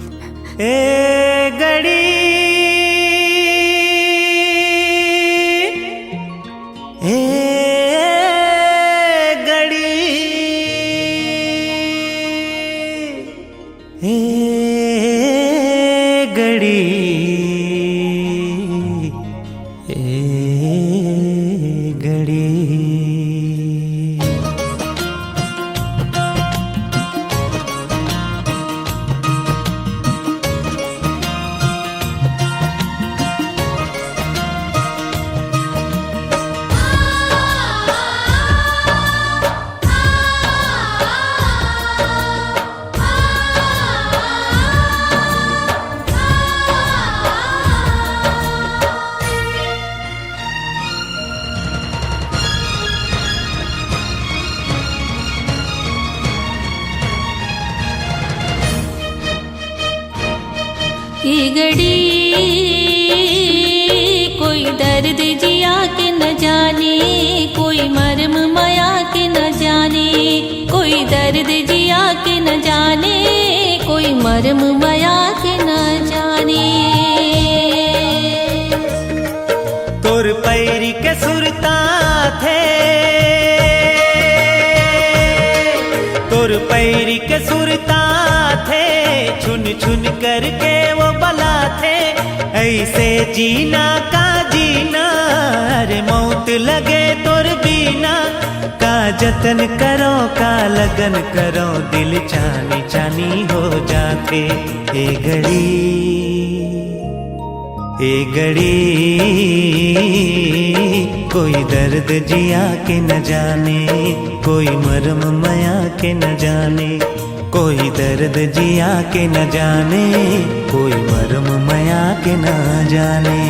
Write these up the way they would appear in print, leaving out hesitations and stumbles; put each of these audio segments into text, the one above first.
ए गड़ी ए गड़ी ए गड़ी ए गड़ी। ये घड़ी कोई दर्द जिया के न जाने, कोई मर्म माया के न जाने, कोई दर्द जिया के न जाने, कोई मर्म माया के न जाने। तोर पैरी के सुरता थे, तोर पैरी के सुरता थे, छुन छुन करके वो बला थे। ऐसे जीना का जीना, अरे मौत लगे तोर बीना। का जतन करो का लगन करो, दिल चानी चानी हो जाते। ए घड़ी ए घड़ी कोई दर्द जिया के न जाने, कोई मरम माया के न जाने, कोई दर्द जिया के न जाने, कोई मरम माया के न जाने।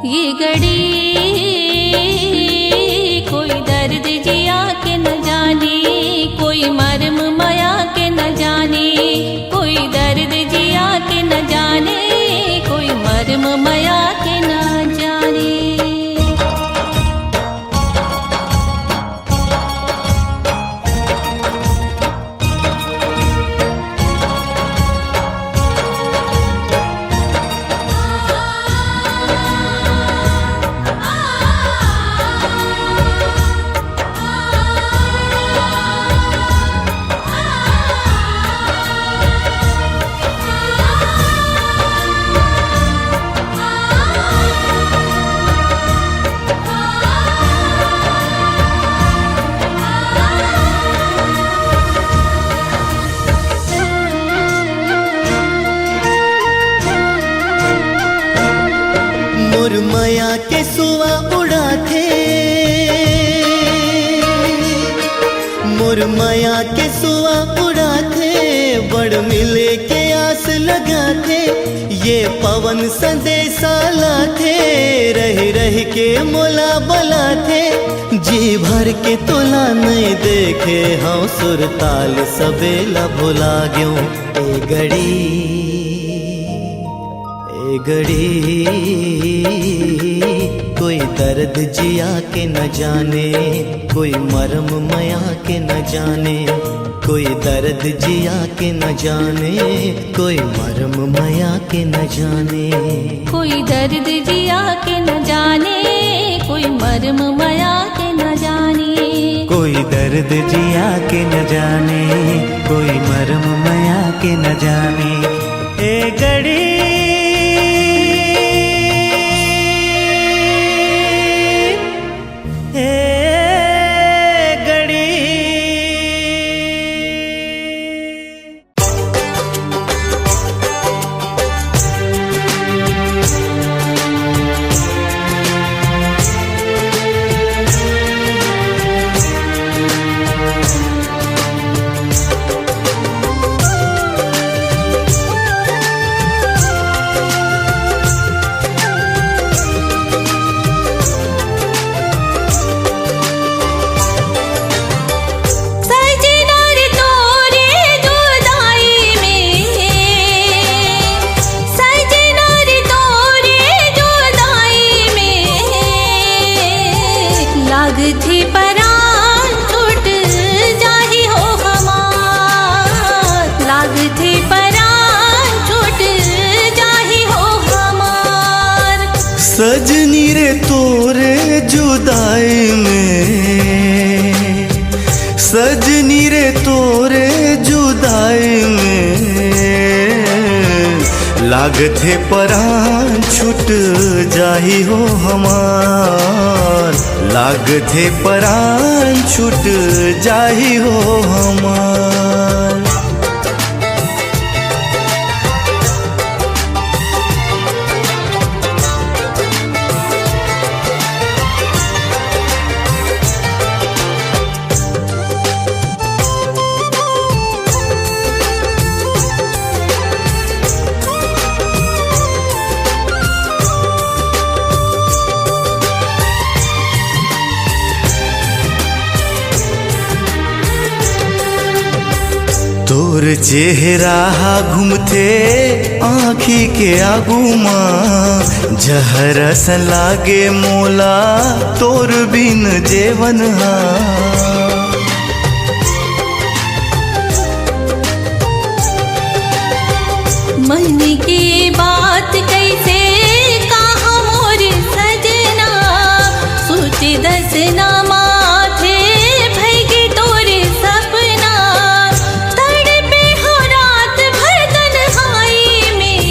ये घड़ी कोई दर्द जिया के न जाने, कोई मर्म माया के न जाने, कोई दर्द जिया के न जाने, कोई मर्म माया के न जाने। मोर माया के सुआ उड़ा थे, मोर माया के सुआ उड़ा थे, बड़ मिले के आस लगा थे। ये पवन संदेशा ला थे, रह रह के मोला बला थे। जी भर के तोला नहीं देखे, हाँ सुर ताल सबेला भुला गयो। ए घड़ी कोई दर्द जिया के न जाने, कोई मरम माया के न जाने, कोई दर्द जिया के न जाने, कोई मरम माया के न जाने। कोई दर्द जिया के न जाने, कोई मरम माया के न जाने। कोई दर्द जिया के न जाने, कोई मरम माया के न जाने। ए गड़ी सजनी रे तोरे जुदाई में, सजनी रे तोरे जुदाई में, लागथे परान छूट जाही हो हमार, लागथे परान छूट जाही हो हमार। तोर चेहरा घूमते आँखी के आगू माँ, जहरस लागे मोला तोर बिन जेवन हा। मन की बात कैसे कहा मोर सजना, सोचे दसना माथे भैगी तोर सपना। तड़पे हो रात भर तन्हाई में,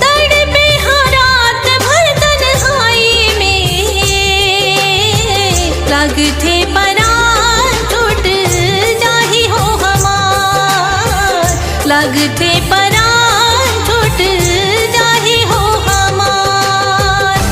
तड़पे हो रात भर तन्हाई में, लगथे परान छूट जाही हो हमार, लगथे परान छूट जाही हो हमार।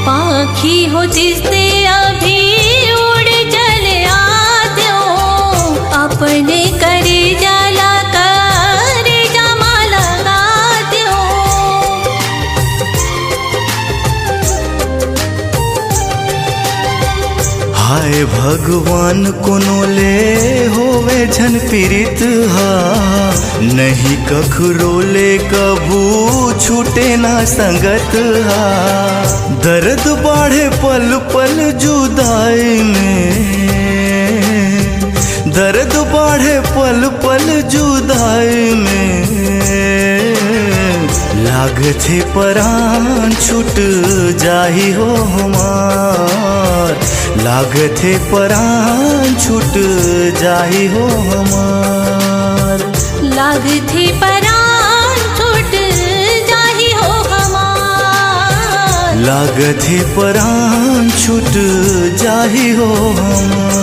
पाखी हो जिससे अभी उड़ चले आते हो, अपने करे जाला करे जमा लगाते हो। हाय भगवान कोनो ले होवे झन पीड़ित हा, नहीं कखरो ले कभू छूटे ना संगत हा। दर्द बढ़े पल पल जुदाई में, दर्द बढ़े पल पल जुदाई में, लागथे परान छूट जाही हो हमार, लागथे परान छूट जाही हो हमार। लागथे परान छूट जाही हो हमार, लागथे परान छूट जाही हो हमार।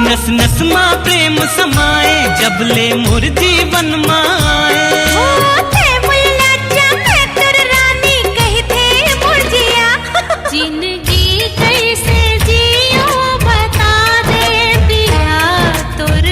नस नस मा प्रेम समाए जबले मोर जीवन माए। जिंदगी कैसे जियो बता दे पिया तोर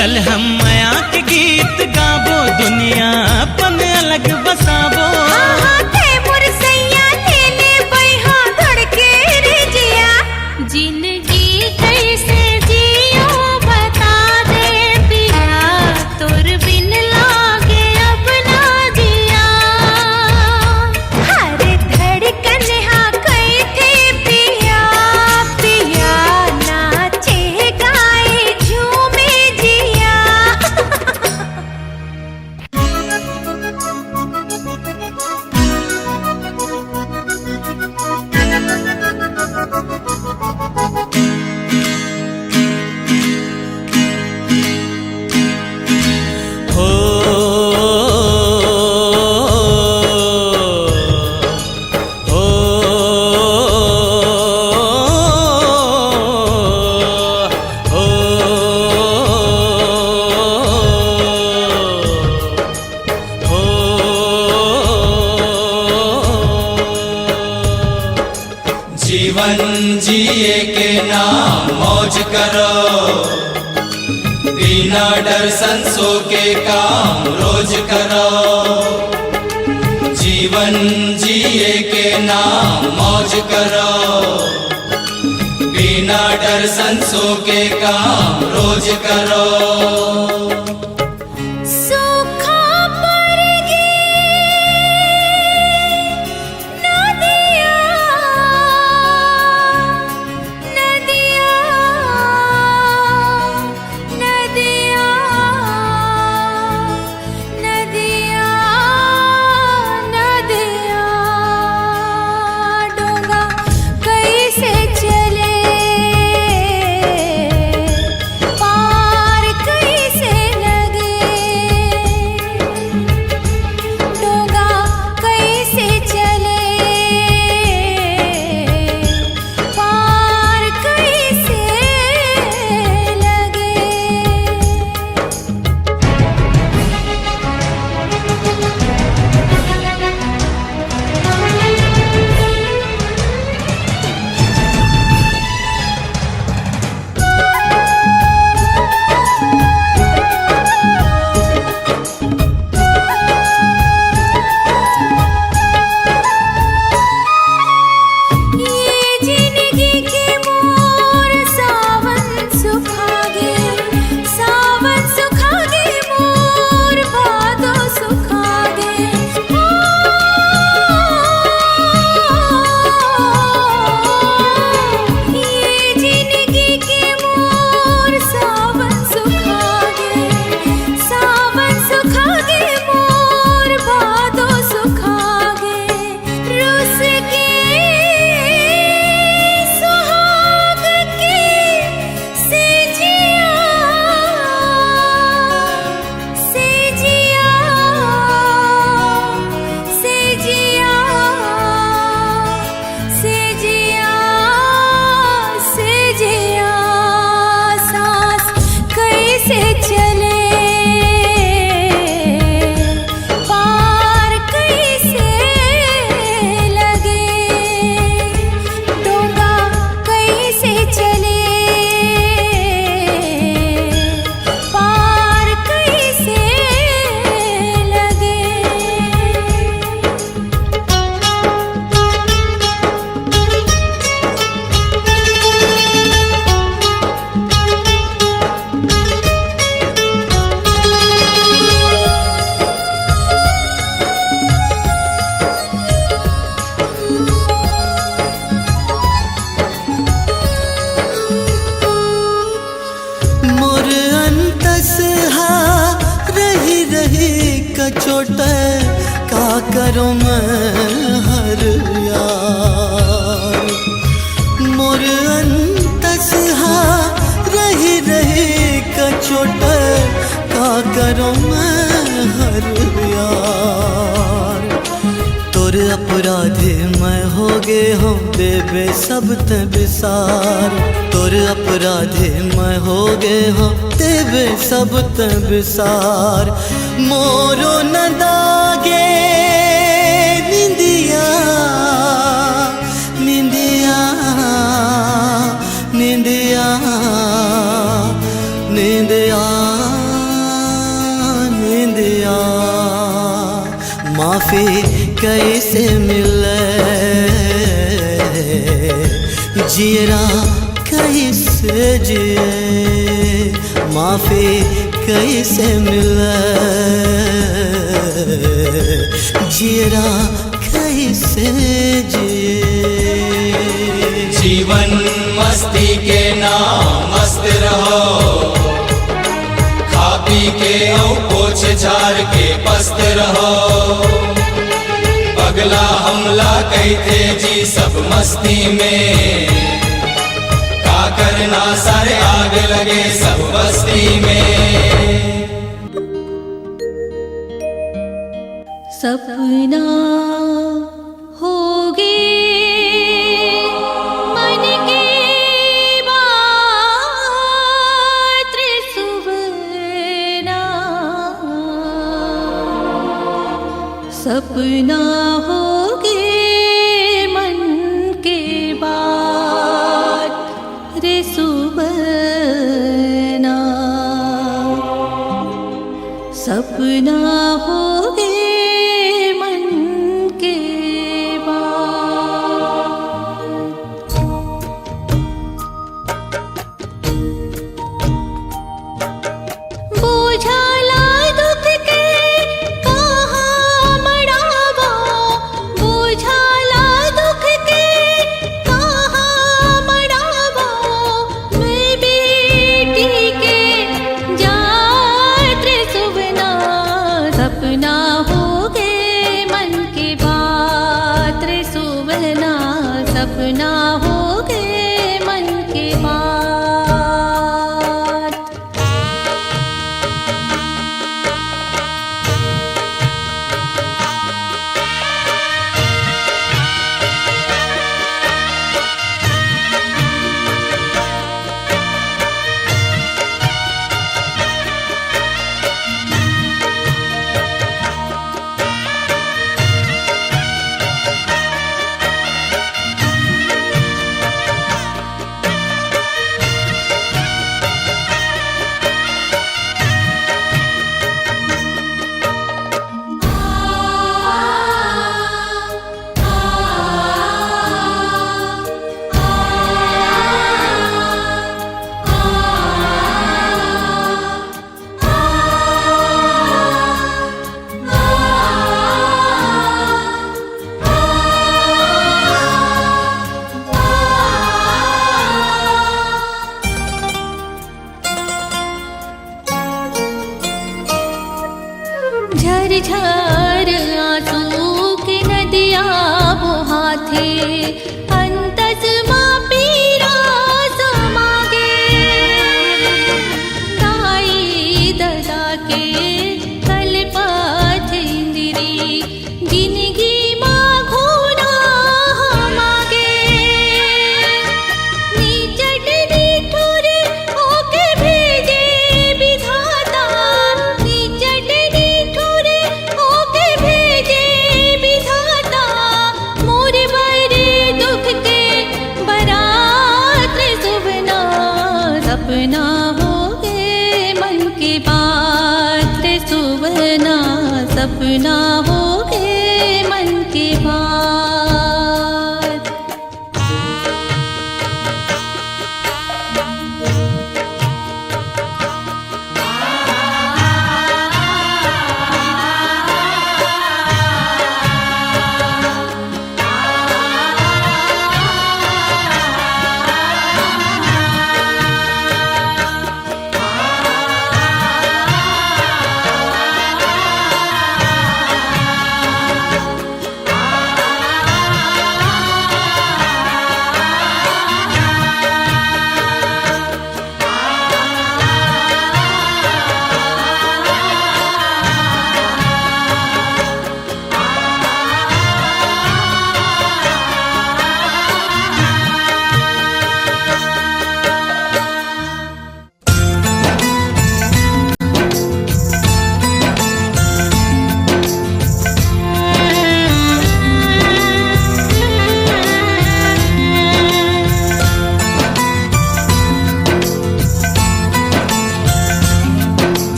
चल हम माया के गीत गाबो, दुनिया अपन अलग बसाबो। जिंदगी कैसे जियो बता दे पिया, तोर बिन लागे अब ना जिया। हर धड़कन हाँ कई थे पिया, पिया नाचे गाए झूमे जिया। जीवन जिए के नाम मौज करो, बिना डर संसो के काम रोज करो। जीवन जिए के नाम मौज करो, बिना डर संसो के काम रोज करो। करूँ मैं हर यार मोर अंतसहा रही रही कछोट का करूँ मैं हर यार तोर अपराधे मैं हो गे हम देवे सब ते विसार तोर अपराधे मैं हो गे हम देवे सब ते विसार मोरो न दागे निंदिया निंदिया निंदिया निंदिया माफी कैसे मिले, जियरा कैसे जिए, माफी कैसे मिले, जियरा कैसे जिए। जीवन मस्ती के नाम मस्त रहो, खा पी के औ पोछ झाड़ के पस्त रहो। पगला हमला कहते जी सब मस्ती में, का करना सारे आग लगे सब बस्ती में। सपना होगे मन के बात त्रिसुवना, सपना होगे मन के बात रे सुवना, सपना होगे सपना होगे मन के बात रे सुवना, सपना होगे मन के बात। झरझर आंसू की नदियाँ बहाते, अंतस माँ पीरा समागे, दाई ददा के कल्पथ इंदिरी, जिंदगी माँ घोना हमागे। नीचट निठुर होके भेजे विधाता, नीचट निठुर होके भेजे विधाता, मोर बड़े दुख के बरात सुवना, सपना होगे मन के बात सुवना, सपना होगे मन के बात।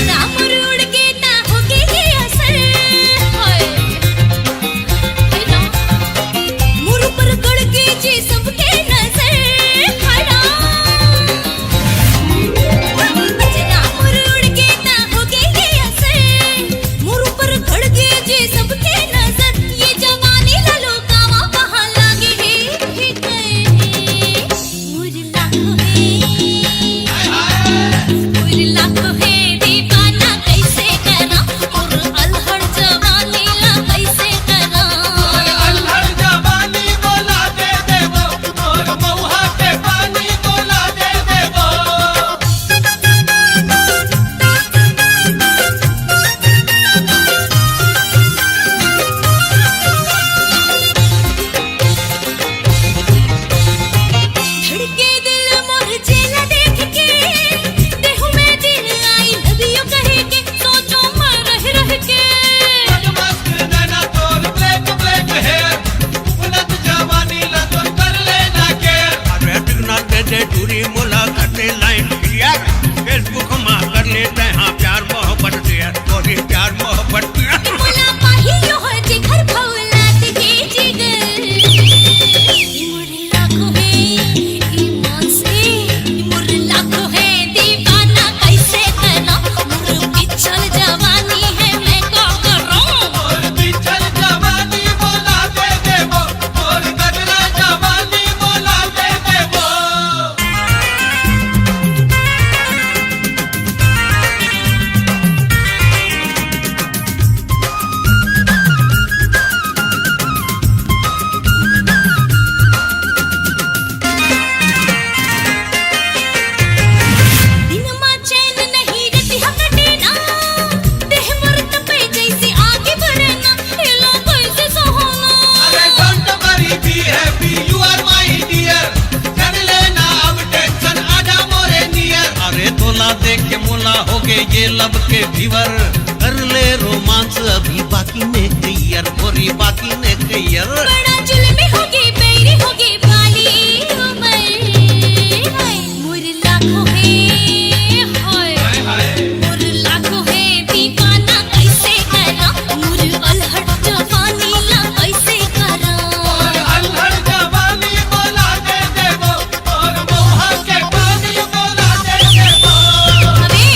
अचना मुड़ उड़ के ना होगी ये असर हाय हाय ना मुड़ पर गड़ के जी सबके नजर हाय ना अचना मुड़ उड़ के ना होगी ये असर मुड़ पर गड़ के जी सबके नजर ये जवानी लालो कावा कहाँ लागे है गए मुझ लाखों है दीवाना कैसे करा और अलहड़ जवानी ला कैसे करा अल्हड़ जवानी बोला दे देवो और महुआ के पानी बोला दे देवो धड़के दिल मोर जेला देख के देहु में दिल आई लव यू कहे के सोचो मैं रह के मस्त नैना तोर ब्लैक ब्लैक हेयर उलट जवानी ला तोर कर लेना के अरे बिगना दे दूरी मुलाकात लाइन क्लियर फेसबुक में कर लेते हैं प्यार मोहब्बत शेयर और प्यार मोहब्बत बोला पाहियो है जिगर फौलाद के जिगर मोर लाखों है ईमान से मोर लाखों है दीवाना कैसे करा मोर पिछल जवानी है मैं क्या करूं और बिछल जवानी बोला दे देवो और गदरा जवानी बोला दे देवो दिन मां चैन नहीं रहती हकटे ना देह मरत पे जैसे आगे बढ़े ना हिलो कैसे सोहोना अरे don't worry be happy you are my dear कर लेना अब टेंशन आजा मोरे नियर अरे तोला देख के मुला हो गए ये लब के भीवर कर ले रोमांस अभी बाकी ने क्लियर गोरी बाकी ने क्लियर बड़ा जुल्मी होगी बेरी होगी बाली उमर हाय मोर लाखों है हाय मोर लाखों है दीवाना कैसे करा मोर अलहड़ जवानी ला कैसे करा और अल्हड़ जवानी बोला दे देवो और महुआ के पानी बोला दे देवो अबे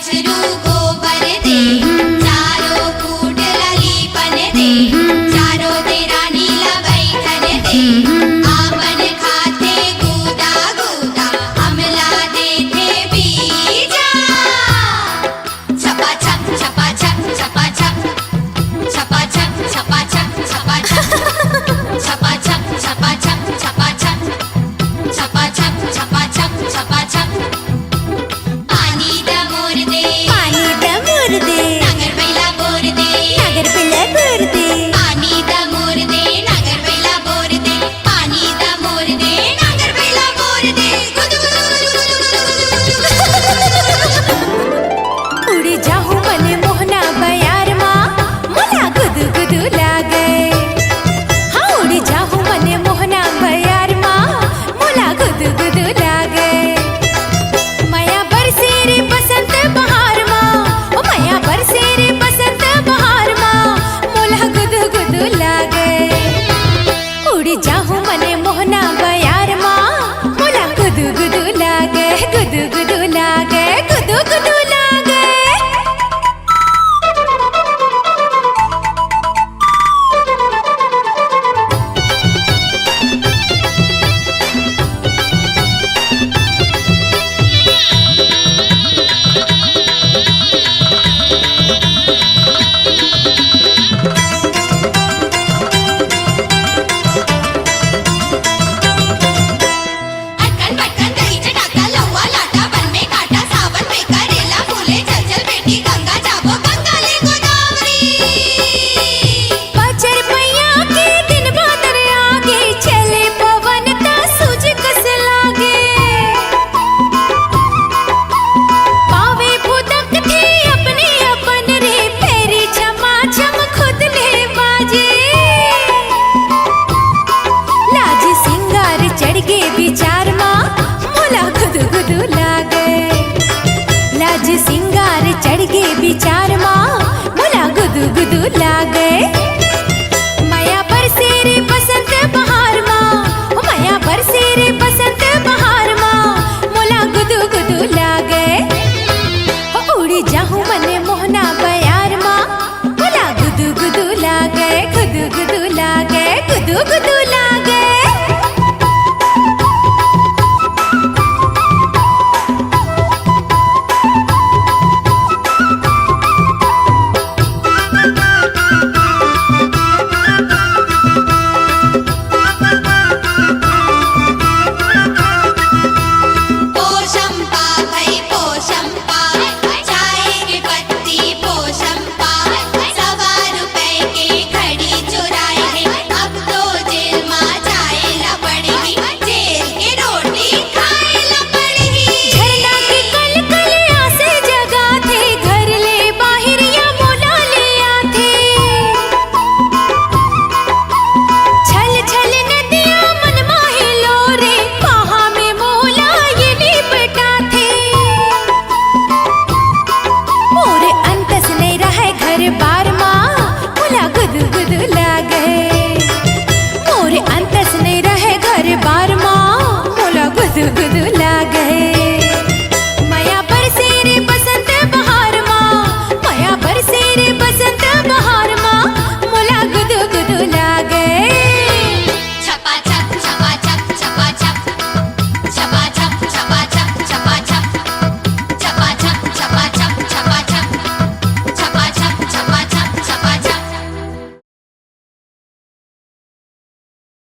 बछरू गोबर दे चारों कूट ललीपन दे चारों दे रानी बैठन दे आपन खाते गुदा गुदा अमला देते बीजा छपा छप छपा छप छपा छप छपा छप छपा छप छपा छप छपा छप छपा छप छपा छप छपा छप छपा छप छपा छप पानी द मोर दे नगर बैला बोर दे पानी द मोर दे नगर बैला बोर दे पानी द मोर दे नगर बैला बोर दे गुदु गुदु गुदु गुदु उड़ी जाहू मने मोहना बयार माँ मोला गुदु गुदु लागे हाँ उड़ी जाहू मने मोहना बयार माँ मोला गुदु गुदु लागे माया बरसे रे बसंत बहार माँ ओ माया बरसे रे बसंत बहार माँ मोला गुदु गुदु लागे उड़ी जाहू मने मोहना बयार माँ मोला गुदु गुदु लागे गुदु गुदु लागे गुदु गुदु लागे अटकन बटकन दही चटाका लौवा लाटा बन में काटा सावन में करेला फूले चल चल बेटी गंगा जाबो गंगा ले गोदावरी पाचर मैया के दिन बादर आगे चले पवन ता सूझ कस लागे पावे फुदक थे अपने अपन रे फेरी छमा छम खुद ले बाजे लाज सिंगार चढ़ गे विचार माँ मोला गुदु गुदु